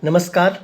नमस्कार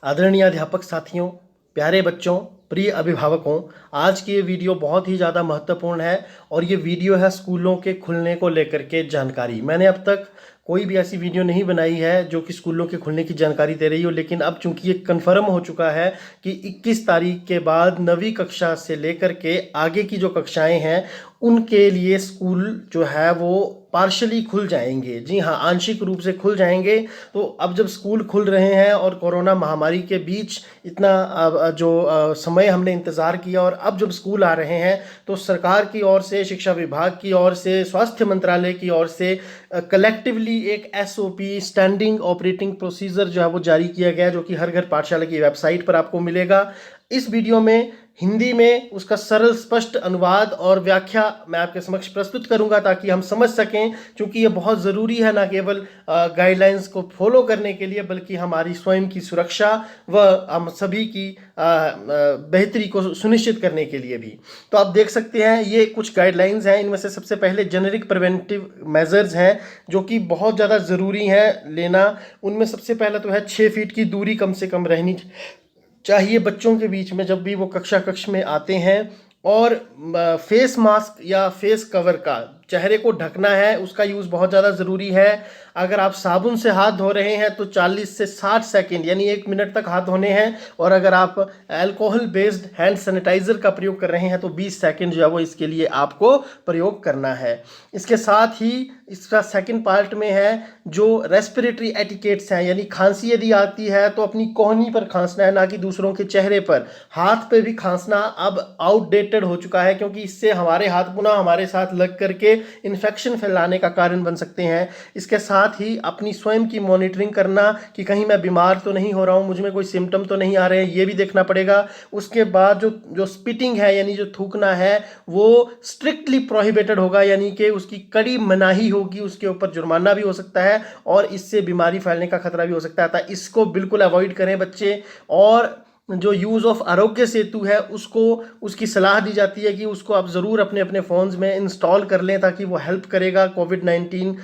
आदरणीय अध्यापक साथियों, प्यारे बच्चों, प्रिय अभिभावकों। आज की ये वीडियो बहुत ही ज़्यादा महत्वपूर्ण है और ये वीडियो है स्कूलों के खुलने को लेकर के जानकारी। मैंने अब तक कोई भी ऐसी वीडियो नहीं बनाई है जो कि स्कूलों के खुलने की जानकारी दे रही हो, लेकिन अब चूंकि ये कन्फर्म हो चुका है कि 21 तारीख के बाद नवीं कक्षा से लेकर के आगे की जो कक्षाएं हैं उनके लिए स्कूल जो है वो पार्शली खुल जाएंगे। जी हाँ, आंशिक रूप से खुल जाएंगे। तो अब जब स्कूल खुल रहे हैं और कोरोना महामारी के बीच इतना समय हमने इंतज़ार किया और अब जब स्कूल आ रहे हैं तो सरकार की ओर से, शिक्षा विभाग की ओर से, स्वास्थ्य मंत्रालय की ओर से कलेक्टिवली एक एसओपी, स्टैंडिंग ऑपरेटिंग प्रोसीजर जो है वो जारी किया गया, जो कि हर घर पाठशाला की वेबसाइट पर आपको मिलेगा। इस वीडियो में हिंदी में उसका सरल स्पष्ट अनुवाद और व्याख्या मैं आपके समक्ष प्रस्तुत करूंगा ताकि हम समझ सकें, क्योंकि ये बहुत ज़रूरी है ना केवल गाइडलाइंस को फॉलो करने के लिए बल्कि हमारी स्वयं की सुरक्षा व हम सभी की बेहतरी को सुनिश्चित करने के लिए भी। तो आप देख सकते हैं ये कुछ गाइडलाइंस हैं। इनमें से सबसे पहले जेनेरिक प्रिवेंटिव मेजर्स हैं जो कि बहुत ज़्यादा ज़रूरी हैं लेना। उनमें सबसे पहला तो है 6 फीट की दूरी कम से कम रहनी चाहिए बच्चों के बीच में जब भी वो कक्ष में आते हैं, और फेस मास्क या फेस कवर का चेहरे को ढकना है, उसका यूज़ बहुत ज़्यादा ज़रूरी है। अगर आप साबुन से हाथ धो रहे हैं तो 40 से 60 सेकंड यानी 1 मिनट तक हाथ धोने हैं, और अगर आप अल्कोहल बेस्ड हैंड सैनिटाइज़र का प्रयोग कर रहे हैं तो 20 सेकंड जो है वो इसके लिए आपको प्रयोग करना है। इसके साथ ही इसका सेकंड पार्ट में है जो रेस्पिरेटरी एटिकेट्स हैं, यानी खांसी यदि आती है तो अपनी कोहनी पर खांसना है, ना कि दूसरों के चेहरे पर। हाथ पे भी खांसना अब आउटडेटेड हो चुका है, क्योंकि इससे हमारे हाथ पुनः हमारे साथ लग करके इन्फेक्शन फैलाने का कारण बन सकते हैं। इसके साथ ही अपनी स्वयं की मॉनिटरिंग करना कि कहीं मैं बीमार तो नहीं हो रहा हूँ, मुझ में कोई सिम्टम तो नहीं आ रहे हैं, ये भी देखना पड़ेगा। उसके बाद जो स्पिटिंग है यानी जो थूकना है वो स्ट्रिक्टली प्रोहिबिटेड होगा, यानी कि उसकी कड़ी मनाही होगी, उसके ऊपर जुर्माना भी हो सकता है और इससे बीमारी फैलने का खतरा भी हो सकता है। अतः इसको बिल्कुल अवॉइड करें बच्चे। और जो यूज़ ऑफ आरोग्य सेतु है उसको उसकी सलाह दी जाती है कि उसको आप ज़रूर अपने अपने फ़ोन्स में इंस्टॉल कर लें ताकि वो हेल्प करेगा कोविड-19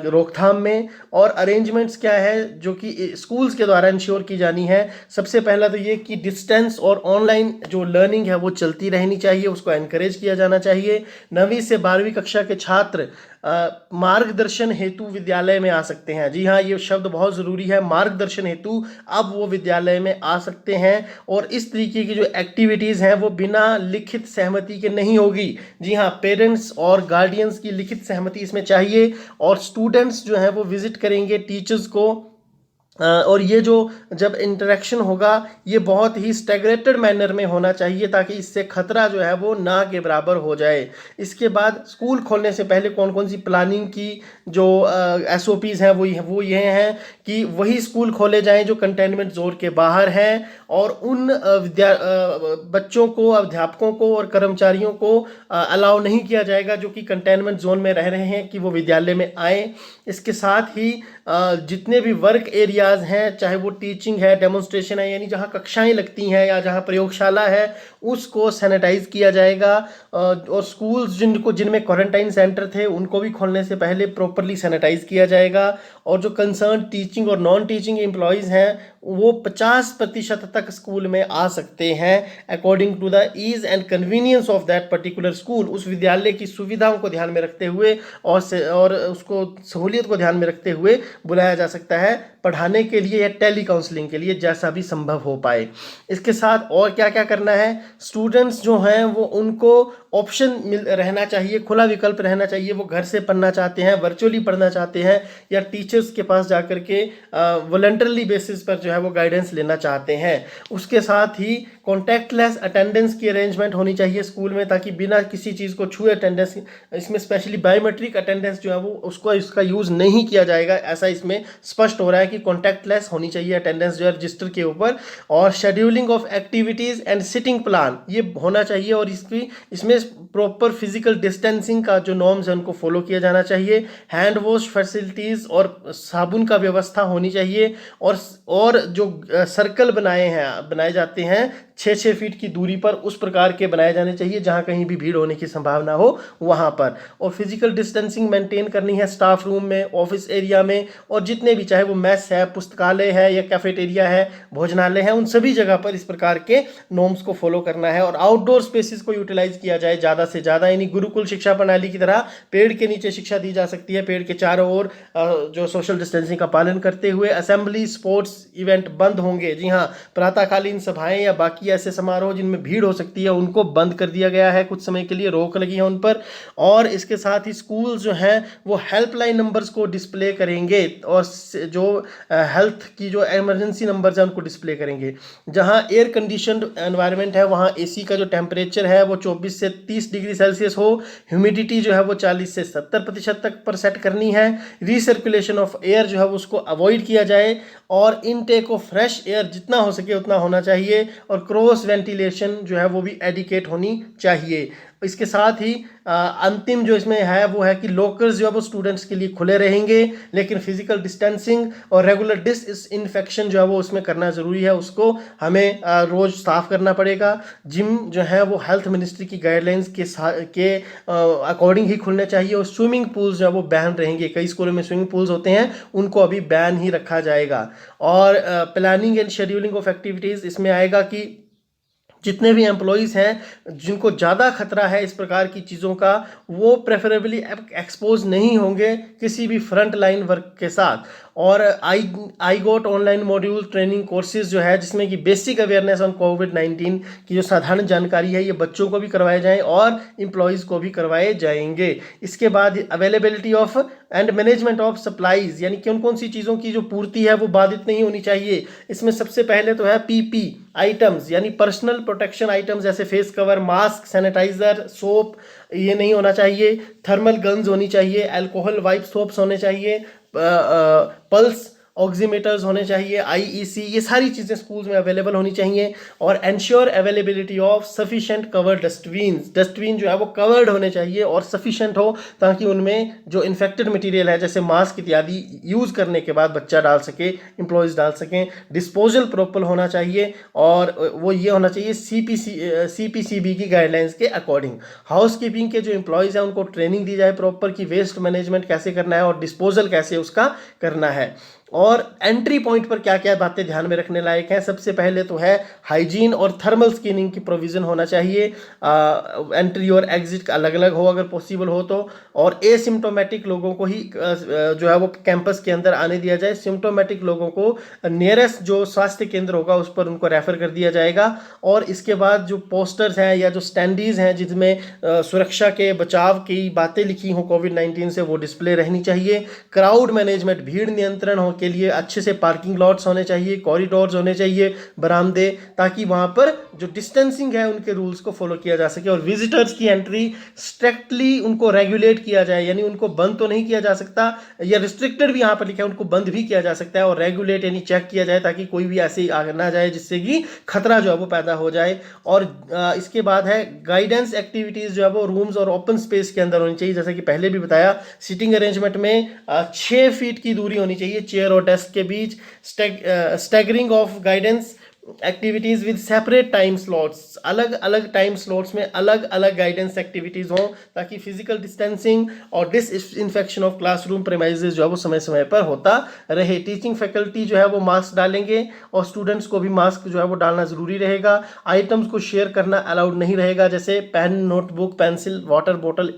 रोकथाम में। और अरेंजमेंट्स क्या है जो कि स्कूल्स के द्वारा इंश्योर की जानी है। सबसे पहला तो ये कि डिस्टेंस और ऑनलाइन जो लर्निंग है वो चलती रहनी चाहिए, उसको एनकरेज किया जाना चाहिए। 9वीं से 12वीं कक्षा के छात्र मार्गदर्शन हेतु विद्यालय में आ सकते हैं। जी हाँ, ये शब्द बहुत ज़रूरी है, मार्गदर्शन हेतु अब वो विद्यालय में आ सकते हैं। और इस तरीके की जो एक्टिविटीज़ हैं वो बिना लिखित सहमति के नहीं होगी। जी हाँ, पेरेंट्स और गार्डियंस की लिखित सहमति इसमें चाहिए। और स्टूडेंट्स जो हैं वो विजिट करेंगे टीचर्स को, और ये जो जब इंटरेक्शन होगा ये बहुत ही स्टेगरेटेड मैनर में होना चाहिए ताकि इससे खतरा जो है वो ना के बराबर हो जाए। इसके बाद स्कूल खोलने से पहले कौन कौन सी प्लानिंग की जो एसओपीज़ हैं वो ये हैं कि वही स्कूल खोले जाएं जो कंटेनमेंट जोन के बाहर हैं, और उन बच्चों को, अध्यापकों को और कर्मचारियों को अलाउ नहीं किया जाएगा जो कि कंटेनमेंट जोन में रह रहे हैं कि वो विद्यालय में आए। इसके साथ ही जितने भी वर्क एरियाज हैं, चाहे वो टीचिंग है, डेमोन्स्ट्रेशन है, यानी जहाँ कक्षाएं लगती हैं या जहाँ प्रयोगशाला है, उसको सैनिटाइज किया जाएगा। और स्कूल्स जिनमें क्वारंटाइन सेंटर थे उनको भी खोलने से पहले प्रॉपरली सैनिटाइज किया जाएगा। और जो कंसर्न टीचिंग और नॉन टीचिंग एम्प्लॉयज़ हैं वो 50% तक स्कूल में आ सकते हैं according to the ease and convenience of that particular school. उस विद्यालय की सुविधाओं को ध्यान में रखते हुए और उसको सहूलियत को ध्यान में रखते हुए बुलाया जा सकता है पढ़ाने के लिए या टेली काउंसलिंग के लिए, जैसा भी संभव हो पाए। इसके साथ और क्या क्या करना है, स्टूडेंट्स जो हैं वो उनको ऑप्शन रहना चाहिए, खुला विकल्प रहना चाहिए। वो घर से पढ़ना चाहते हैं, वर्चुअली पढ़ना चाहते हैं, या टीचर्स के पास जाकर के वॉलंटरली बेसिस पर जो है वो गाइडेंस लेना चाहते हैं। उसके साथ ही कॉन्टैक्टलेस अटेंडेंस की अरेंजमेंट होनी चाहिए स्कूल में ताकि बिना किसी चीज़ को छुए अटेंडेंस, इसमें स्पेशली बायोमेट्रिक अटेंडेंस जो है वो इसका यूज़ नहीं किया जाएगा, ऐसा इसमें स्पष्ट हो रहा है कि कॉन्टैक्टलेस होनी चाहिए अटेंडेंस जो है रजिस्टर के ऊपर। और scheduling of activities and sitting plan ये होना चाहिए, और इसमें प्रॉपर फिजिकल डिस्टेंसिंग का जो नॉर्म्स है उनको फॉलो किया जाना चाहिए। हैंड वॉश फैसिलिटीज़ और साबुन का व्यवस्था होनी चाहिए। और जो सर्कल बनाए जाते हैं 6-6 फीट की दूरी पर उस प्रकार के बनाए जाने चाहिए जहां कहीं भी भीड़ होने की संभावना हो वहां पर। और फिजिकल डिस्टेंसिंग मेंटेन करनी है स्टाफ रूम में, ऑफिस एरिया में, और जितने भी, चाहे वो मेस है, पुस्तकालय है या कैफेटेरिया है, भोजनालय है, उन सभी जगह पर इस प्रकार के नॉर्म्स को फॉलो करना है। और आउटडोर स्पेसिस को यूटिलाइज किया जाए ज़्यादा से ज़्यादा, यानी गुरुकुल शिक्षा प्रणाली की तरह पेड़ के नीचे शिक्षा दी जा सकती है, पेड़ के चारों ओर जो सोशल डिस्टेंसिंग का पालन करते हुए। असेंबली स्पोर्ट्स इवेंट बंद होंगे, जी हाँ, प्रातःकालीन सभाएं या बाकी ऐसे समारोह जिनमें भीड़ हो सकती है उनको बंद कर दिया गया है, कुछ समय के लिए रोक लगी है उन पर। और इसके साथ ही स्कूल जो हैं वो हेल्पलाइन नंबर्स को डिस्प्ले करेंगे, और जो हेल्थ की जो इमरजेंसी नंबर्स हैं उनको डिस्प्ले करेंगे। जहां एयर कंडीशनड एनवायरनमेंट है वहां एसी का जो टेम्परेचर है वो 24 से 30 डिग्री सेल्सियस हो, ह्यूमिडिटी जो है वो 40 से 70% तक पर सेट करनी है, रीसर्कुलेशन ऑफ एयर जो है वो उसको अवॉइड किया जाए, और इनटेक ऑफ फ्रेश एयर जितना हो सके उतना होना चाहिए, और क्रॉस वेंटिलेशन जो है वो भी एडिकेट होनी चाहिए। इसके साथ ही अंतिम जो इसमें है वो है कि लॉकर्स जो है वो स्टूडेंट्स के लिए खुले रहेंगे, लेकिन फिजिकल डिस्टेंसिंग और रेगुलर डिसइंफेक्शन जो है वो उसमें करना ज़रूरी है, उसको हमें रोज़ साफ़ करना पड़ेगा। जिम जो है वो हेल्थ मिनिस्ट्री की गाइडलाइंस के अकॉर्डिंग ही खुलने चाहिए, और स्विमिंग पूल्स जो है वो बैन रहेंगे। कई स्कूलों में स्विमिंग पूल्स होते हैं, उनको अभी बैन ही रखा जाएगा। और planning and scheduling of activities इसमें आएगा कि जितने भी एम्प्लॉयज़ हैं जिनको ज़्यादा खतरा है इस प्रकार की चीज़ों का, वो प्रेफरेबली एक्सपोज नहीं होंगे किसी भी फ्रंट लाइन वर्क के साथ। और आई गोट ऑनलाइन मॉड्यूल ट्रेनिंग कोर्सेज जो है, जिसमें कि बेसिक अवेयरनेस ऑन कोविड-19 की जो साधारण जानकारी है ये बच्चों को भी करवाए जाएँ और एम्प्लॉयज़ को भी करवाए जाएंगे। इसके बाद availability of and management of supplies, यानी कौन कौन सी चीज़ों की जो पूर्ति है वो बाधित नहीं होनी चाहिए। इसमें सबसे पहले तो है पीपी आइटम्स, यानी पर्सनल प्रोटेक्शन आइटम्स, जैसे face cover, mask, sanitizer, soap, ये नहीं होना चाहिए। थर्मल गन्स होनी चाहिए, अल्कोहल वाइप सोप्स होने चाहिए, पल्स ऑक्सीमीटर्स होने चाहिए, आईईसी, ये सारी चीज़ें स्कूल्स में अवेलेबल होनी चाहिए। और ensure availability of sufficient covered dustbin जो है वो कवर्ड होने चाहिए और सफिशेंट हो, ताकि उनमें जो इन्फेक्टेड मटेरियल है जैसे मास्क इत्यादि यूज़ करने के बाद बच्चा डाल सके, एम्प्लॉयज़ डाल सकें। डिस्पोजल प्रॉपर होना चाहिए, और वो ये होना चाहिए CPCB की गाइडलाइंस के अकॉर्डिंग। हाउस कीपिंग के जो एम्प्लॉयज़ हैं उनको ट्रेनिंग दी जाए प्रॉपर कि वेस्ट मैनेजमेंट कैसे करना है और डिस्पोजल कैसे उसका करना है। और एंट्री पॉइंट पर क्या क्या बातें ध्यान में रखने लायक हैं, सबसे पहले तो है हाइजीन और थर्मल स्क्रीनिंग की प्रोविज़न होना चाहिए। एंट्री और एग्जिट अलग अलग हो अगर पॉसिबल हो तो, और एसिम्टोमेटिक लोगों को ही जो है वो कैंपस के अंदर आने दिया जाए। सिम्टोमेटिक लोगों को नियरेस्ट जो स्वास्थ्य केंद्र होगा उस पर उनको रेफर कर दिया जाएगा। और इसके बाद जो पोस्टर्स हैं या जो स्टैंडीज़ हैं जिसमें सुरक्षा के बचाव की बातें लिखी हों कोविड-19 से, वो डिस्प्ले रहनी चाहिए। क्राउड मैनेजमेंट, भीड़ नियंत्रण हो के लिए अच्छे से पार्किंग लॉट्स होने चाहिए, कॉरिडोर्स होने चाहिए, बरामदे, ताकि वहाँ पर जो डिस्टेंसिंग है उनके रूल्स को फॉलो किया जा सके। और विजिटर्स की एंट्री स्ट्रिक्टली उनको रेगुलेट किया जाए, यानी उनको बंद तो नहीं किया जा सकता, या रिस्ट्रिक्टेड भी यहाँ पर लिखा है, उनको बंद भी किया जा सकता है, और रेगुलेट यानी चेक किया जाए ताकि कोई भी ऐसे आ ना जाए जिससे कि खतरा जो है वो पैदा हो जाए। और इसके बाद है गाइडेंस एक्टिविटीज़ जो है वो रूम्स और ओपन स्पेस के अंदर होनी चाहिए। जैसे कि पहले भी बताया, सीटिंग अरेंजमेंट में 6 फीट की दूरी होनी चाहिए चेयर और डेस्क के बीच। Staggering of guidance activities with separate time slots, अलग अलग टाइम स्लॉट्स में अलग अलग गाइडेंस एक्टिविटीज़ हों, ताकि फिजिकल डिस्टेंसिंग और डिसइंफेक्शन ऑफ क्लासरूम प्रेमाइजेस जो है वो समय समय पर होता रहे। टीचिंग फैकल्टी जो है वो मास्क डालेंगे, और स्टूडेंट्स को भी मास्क जो है वो डालना ज़रूरी रहेगा। आइटम्स को शेयर करना अलाउड नहीं रहेगा, जैसे पेन, नोटबुक, पेंसिल, वाटर बोतल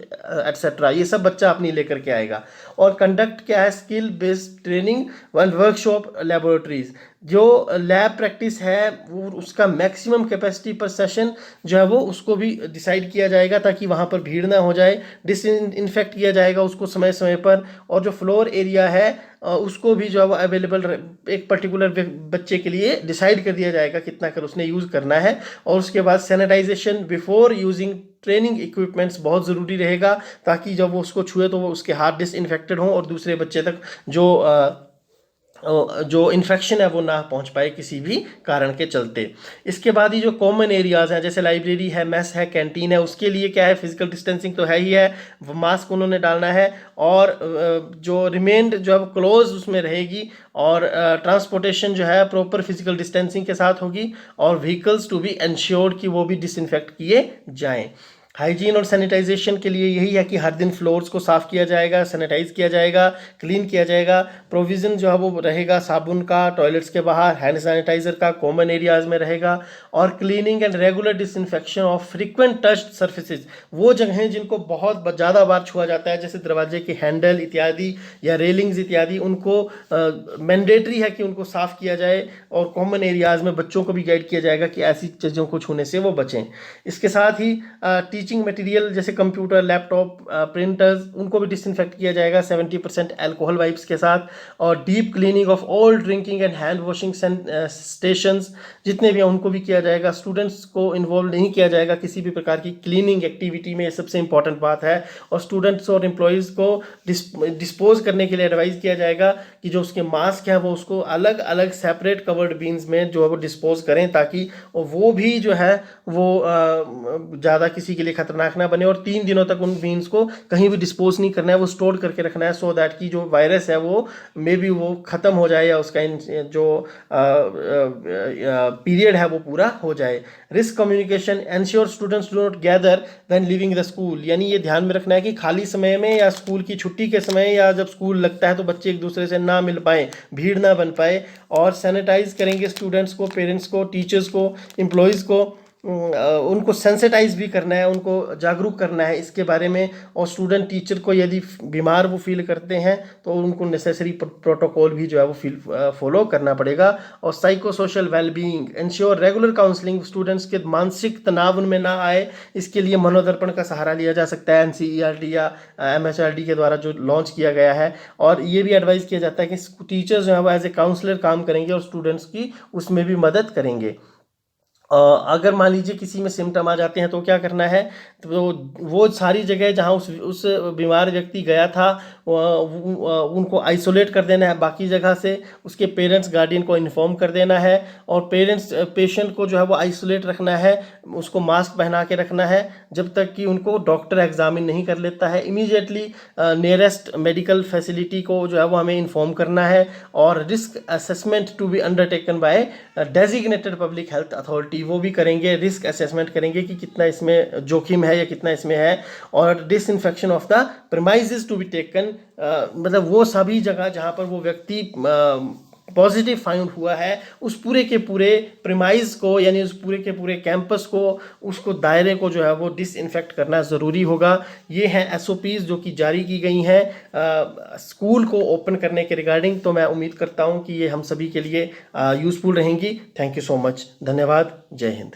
एट्सेट्रा, ये सब बच्चा अपनी लेकर के आएगा। और कंडक्ट क्या है, skill based training and workshop laboratories, जो लैब प्रैक्टिस है वो उसका मैक्सिमम कैपेसिटी पर सेशन जो है वो उसको भी डिसाइड किया जाएगा, ताकि वहाँ पर भीड़ ना हो जाए। डिसइंफेक्ट किया जाएगा उसको समय समय पर। और जो फ्लोर एरिया है उसको भी जो है वो अवेलेबल एक पर्टिकुलर बच्चे के लिए डिसाइड कर दिया जाएगा कितना कर उसने यूज़ करना है। और उसके बाद sanitization before using training equipments बहुत ज़रूरी रहेगा, ताकि जब वो उसको छुए तो वो उसके हाथ डिसइंफेक्टेड हों और दूसरे बच्चे तक जो जो इन्फेक्शन है वो ना पहुंच पाए किसी भी कारण के चलते। इसके बाद ही जो कॉमन एरियाज़ हैं जैसे लाइब्रेरी है, मेस है, कैंटीन है, उसके लिए क्या है, फिजिकल डिस्टेंसिंग तो है ही है, मास्क उन्होंने डालना है, और जो रिमेंड जो है क्लोज उसमें रहेगी, और ट्रांसपोर्टेशन जो है प्रॉपर फिजिकल डिस्टेंसिंग के साथ होगी, और व्हीकल्स टू बी इंश्योर्ड कि वो भी डिसइंफेक्ट किए जाएँ। हाइजीन और सैनिटाइजेशन के लिए यही है कि हर दिन फ्लोर्स को साफ़ किया जाएगा, सैनिटाइज किया जाएगा, क्लीन किया जाएगा। प्रोविज़न जो है वो रहेगा साबुन का, टॉयलेट्स के बाहर हैंड सैनिटाइज़र का कॉमन एरियाज़ में रहेगा, और cleaning and regular disinfection of frequent touched surfaces, वो जगहें जिनको बहुत ज़्यादा बार छुआ जाता है जैसे दरवाजे के हैंडल इत्यादि या रेलिंग्स इत्यादि, उनको मैंडेटरी है कि उनको साफ़ किया जाए, और कॉमन एरियाज़ में बच्चों को भी गाइड किया जाएगा कि ऐसी चीज़ों को छूने से वो बचें। इसके साथ ही टीचिंग मटेरियल जैसे कंप्यूटर, लैपटॉप, प्रिंटर्स, उनको भी डिसइंफेक्ट किया जाएगा 70% अल्कोहल वाइप्स के साथ, और deep cleaning of all drinking and hand washing stations जितने भी हैं उनको भी किया जाएगा। स्टूडेंट्स को इन्वॉल्व नहीं किया जाएगा किसी भी प्रकार की क्लीनिंग एक्टिविटी में, ये सबसे इंपॉर्टेंट बात है। और स्टूडेंट्स और एम्प्लॉयज़ को डिस्पोज करने के लिए एडवाइस किया जाएगा कि जो उसके मास्क है वो उसको अलग अलग सेपरेट कवर्ड बीन्स में जो है वो डिस्पोज करें, ताकि वो भी जो है वो ज़्यादा किसी के लिए खतरनाक ना बने। और 3 दिनों तक उन बीन्स को कहीं भी डिस्पोज नहीं करना है, वो स्टोर करके रखना है, सो दैट कि जो वायरस है वो मे बी वो ख़त्म हो जाए या उसका जो पीरियड है वो पूरा हो जाए। Risk communication, ensure students do not gather when living the school, यानी ये ध्यान में रखना है कि खाली समय में या स्कूल की छुट्टी के समय या जब स्कूल लगता है तो बच्चे एक दूसरे से ना मिल पाए, भीड़ ना बन पाए। और सैनिटाइज करेंगे स्टूडेंट्स को, पेरेंट्स को, टीचर्स को, एम्प्लॉयज़ को, उनको सेंसिटाइज भी करना है, उनको जागरूक करना है इसके बारे में। और स्टूडेंट टीचर को यदि बीमार वो फील करते हैं तो उनको नेसेसरी प्रोटोकॉल भी जो है वो फॉलो करना पड़ेगा। और psycho social wellbeing, ensure regular counselling, students के मानसिक तनाव उनमें ना आए, इसके लिए मनोदर्पण का सहारा लिया जा सकता है, NCERT या MHRD के द्वारा जो लॉन्च किया गया है। और ये भी एडवाइस किया जाता है कि टीचर्स जो है वो एज ए काउंसलर काम करेंगे और स्टूडेंट्स की उसमें भी मदद करेंगे। अगर मान लीजिए किसी में सिम्टम आ जाते हैं तो क्या करना है, तो वो सारी जगह जहाँ उस बीमार व्यक्ति गया था उनको आइसोलेट कर देना है बाकी जगह से, उसके पेरेंट्स गार्डियन को इन्फॉर्म कर देना है, और पेशेंट को जो है वो आइसोलेट रखना है, उसको मास्क पहना के रखना है जब तक कि उनको डॉक्टर एग्जामिन नहीं कर लेता है। इमीडिएटली नियरेस्ट मेडिकल फैसिलिटी को जो है वो हमें इन्फॉर्म करना है, और risk assessment to be undertaken by designated public health authority, वो भी करेंगे, रिस्क असेसमेंट करेंगे कि कितना इसमें जोखिम है या कितना इसमें है। और disinfection of the premises to be taken, मतलब वो सभी जगह जहाँ पर वो व्यक्ति पॉजिटिव फाइंड हुआ है उस पूरे के पूरे प्रीमाइज को, यानी उस पूरे के पूरे कैंपस को, उसको दायरे को जो है वो डिसइंफेक्ट करना ज़रूरी होगा। ये हैं SOPs जो कि जारी की गई हैं स्कूल को ओपन करने के रिगार्डिंग। तो मैं उम्मीद करता हूँ कि ये हम सभी के लिए यूज़फुल रहेंगी। थैंक यू सो मच, धन्यवाद, जय हिंद।